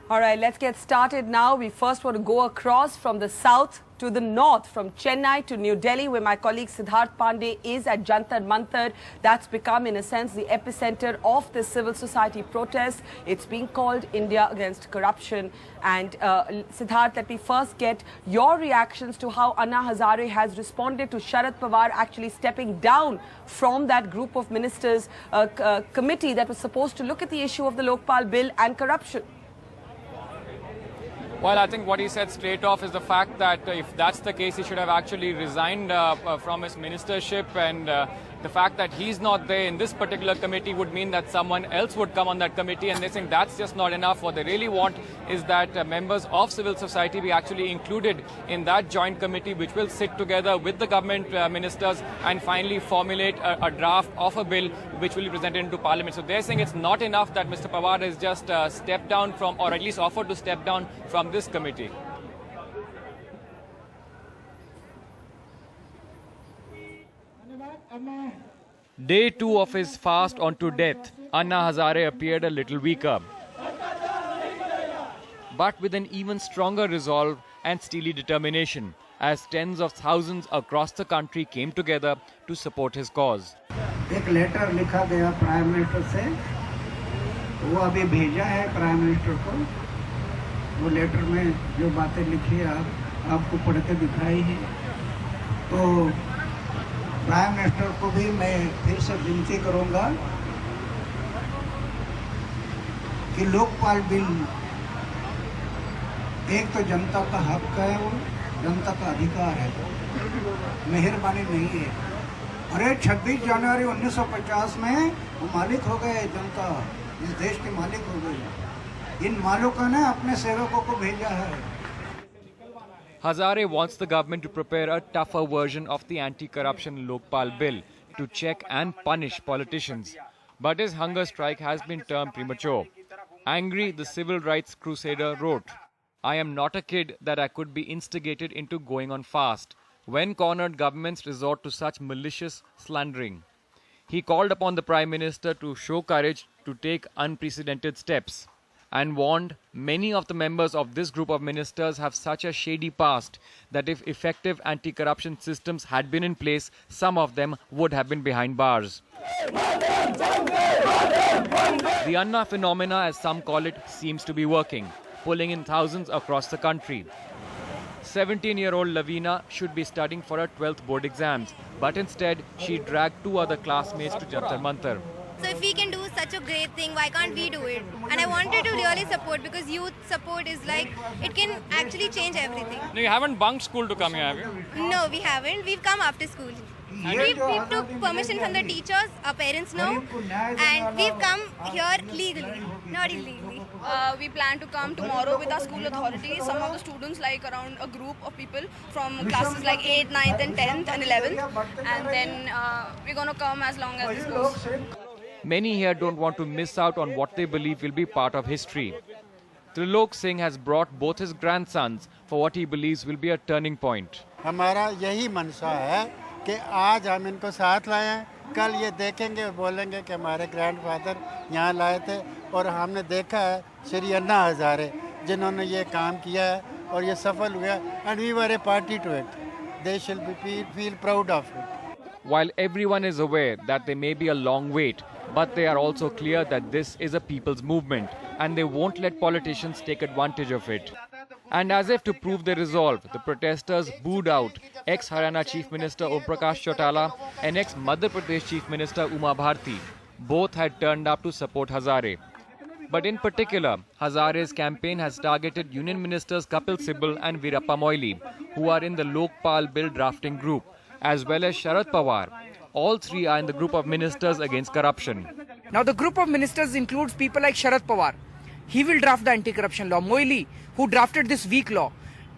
All right, let's get started now. We first want to go across from the south to the north, from Chennai to New Delhi, where my colleague Siddharth Pandey is at Jantar Mantar. That's become, in a sense, the epicenter of the civil society protest. It's being called India Against Corruption. And Siddharth, let me first get your reactions to how Anna Hazare has responded to Sharad Pawar actually stepping down from that group of ministers committee that was supposed to look at the issue of the Lokpal bill and corruption. Well, I think what he said straight off is the fact that if that's the case, he should have actually resigned from his ministership, and the fact that he's not there in this particular committee would mean that someone else would come on that committee, and they think that's just not enough. What they really want is that members of civil society be actually included in that joint committee, which will sit together with the government ministers and finally formulate a draft of a bill which will be presented into Parliament. So they're saying it's not enough that Mr. Pawar has just stepped down from, or at least offered to step down from this committee. Day 2 of his fast onto death, Anna Hazare appeared a little weaker, but with an even stronger resolve and steely determination, as tens of thousands across the country came together to support his cause. एक letter लिखा गया prime minister से, वो अभी भेजा है prime minister को. वो लेटर में जो बातें लिखी आपको पढ़ के दिखाई है. तो प्राइम मिनिस्टर को भी मैं फिर से विनती करूंगा कि लोकपाल बिल एक तो जनता का हक है, वो जनता का अधिकार है, मेहरबानी नहीं है. अरे 26 जनवरी 1950 में वो मालिक हो गए, जनता इस देश के मालिक हो गए. इन मालिकों ने अपने सेवकों को भेजा है. Hazare wants the government to prepare a tougher version of the anti-corruption Lokpal bill to check and punish politicians. But his hunger strike has been termed premature. Angry, the civil rights crusader wrote, "I am not a kid that I could be instigated into going on fast when cornered governments resort to such malicious slandering." He called upon the Prime Minister to show courage to take unprecedented steps, and warned many of the members of this group of ministers have such a shady past that if effective anti-corruption systems had been in place, some of them would have been behind bars. The Anna phenomena, as some call it, seems to be working, pulling in thousands across the country. 17-year-old Lavina should be studying for her 12th board exams, but instead she dragged 2 other classmates to Jantar Mantar. So if we can do such a great thing, why can't we do it? And I wanted to really support, because youth support is like, it can actually change everything. No, you haven't bunked school to come here, have you? No, we haven't. We've come after school. We took permission from the teachers, our parents know, and we've come here legally, not illegally. We plan to come tomorrow with our school authorities. Some of the students, like around a group of people from classes like 8th, 9th and 10th and 11th. And then we're going to come as long as this goes. Many here don't want to miss out on what they believe will be part of history. Trilok Singh has brought both his grandsons for what he believes will be a turning point. हमारा यही मनसा है कि आज हम इनको साथ लाए हैं, कल ये देखेंगे और बोलेंगे कि हमारे ग्रैंडफादर यहाँ लाए थे और हमने देखा है श्री अन्ना हजारे जिन्होंने ये काम किया है और ये सफल हुआ, and we were a party to it. They shall feel proud of it. While everyone is aware that there may be a long wait, but they are also clear that this is a people's movement and they won't let politicians take advantage of it. And as if to prove their resolve, the protesters booed out ex-Haryana Chief Minister Om Prakash Chautala and ex-Madhya Pradesh Chief Minister Uma Bharti. Both had turned up to support Hazare. But in particular, Hazare's campaign has targeted Union Ministers Kapil Sibal and Veerappa Moily, who are in the Lokpal bill drafting group, as well as Sharad Pawar. All three are in the group of ministers against corruption. Now the group of ministers includes people like Sharad Pawar. He will draft the anti-corruption law. Moily, who drafted this weak law.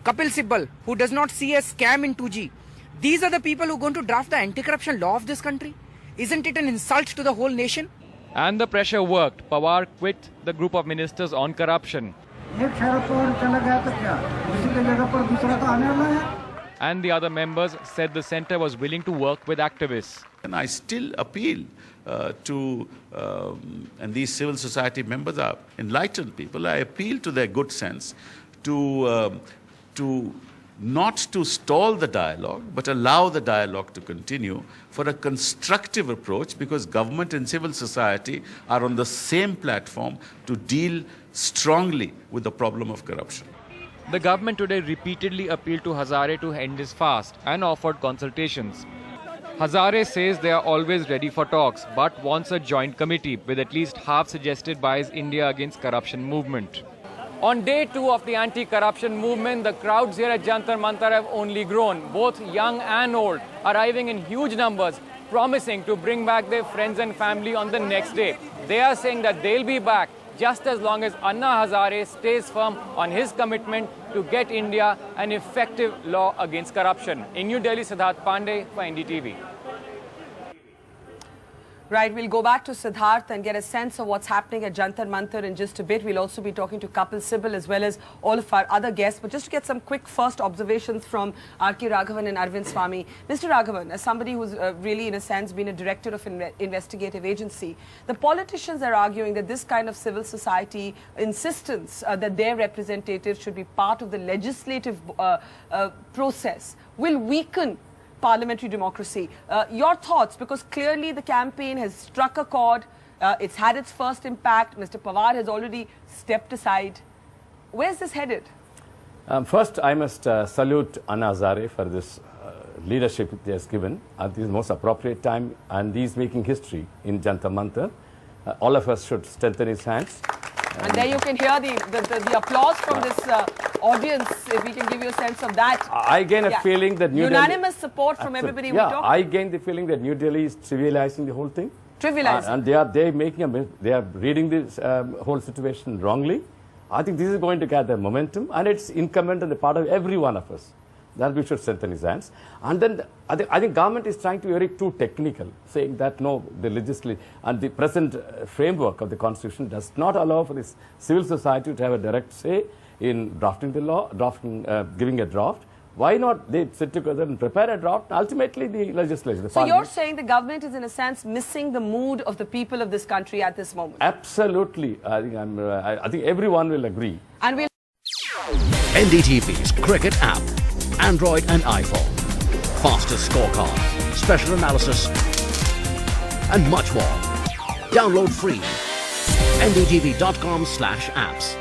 Kapil Sibal, who does not see a scam in 2G. These are the people who are going to draft the anti-corruption law of this country. Isn't it an insult to the whole nation? And the pressure worked. Pawar quit the group of ministers on corruption. And the other members said the centre was willing to work with activists. And I still appeal and these civil society members are enlightened people, I appeal to their good sense to not to stall the dialogue, but allow the dialogue to continue for a constructive approach, because government and civil society are on the same platform to deal strongly with the problem of corruption. The government today repeatedly appealed to Hazare to end his fast and offered consultations. Hazare says they are always ready for talks, but wants a joint committee with at least half suggested by his India Against Corruption movement. On day 2 of the anti-corruption movement, the crowds here at Jantar Mantar have only grown, both young and old, arriving in huge numbers, promising to bring back their friends and family on the next day. They are saying that they'll be back just as long as Anna Hazare stays firm on his commitment to get India an effective law against corruption. In New Delhi, Siddharth Pandey for NDTV. Right, we'll go back to Siddharth and get a sense of what's happening at Jantar Mantar in just a bit. We'll also be talking to Kapil Sibal as well as all of our other guests. But just to get some quick first observations from R.K. Raghavan and Arvind Swamy. Mr. Raghavan, as somebody who's really, in a sense, been a director of an investigative agency, the politicians are arguing that this kind of civil society insistence that their representatives should be part of the legislative process will weaken parliamentary democracy. Your thoughts, because clearly the campaign has struck a chord, it's had its first impact, Mr. Pawar has already stepped aside. Where's this headed? First, I must salute Anna Hazare for this leadership he has given at the most appropriate time, and he is making history in Jantar Mantar. All of us should strengthen his hands. And there you can hear the applause from this audience, if we can give you a sense of that. I gain a feeling that New unanimous support from everybody we talk. I gain the feeling that New Delhi is trivializing the whole thing. Trivializing. And they are reading this whole situation wrongly. I think this is going to gather momentum, and it's incumbent on the part of every one of us that we should strengthen his hands. And then I think government is trying to be very too technical, saying that no, the legislature and the present framework of the constitution does not allow for this civil society to have a direct say in drafting the law, giving a draft. Why not they sit together and prepare a draft? Ultimately, the legislature. So you're saying the government is, in a sense, missing the mood of the people of this country at this moment? Absolutely. I think everyone will agree. And we'll NDTV's cricket app, Android and iPhone, fastest scorecard, special analysis, and much more. Download free. NDTV.com/apps.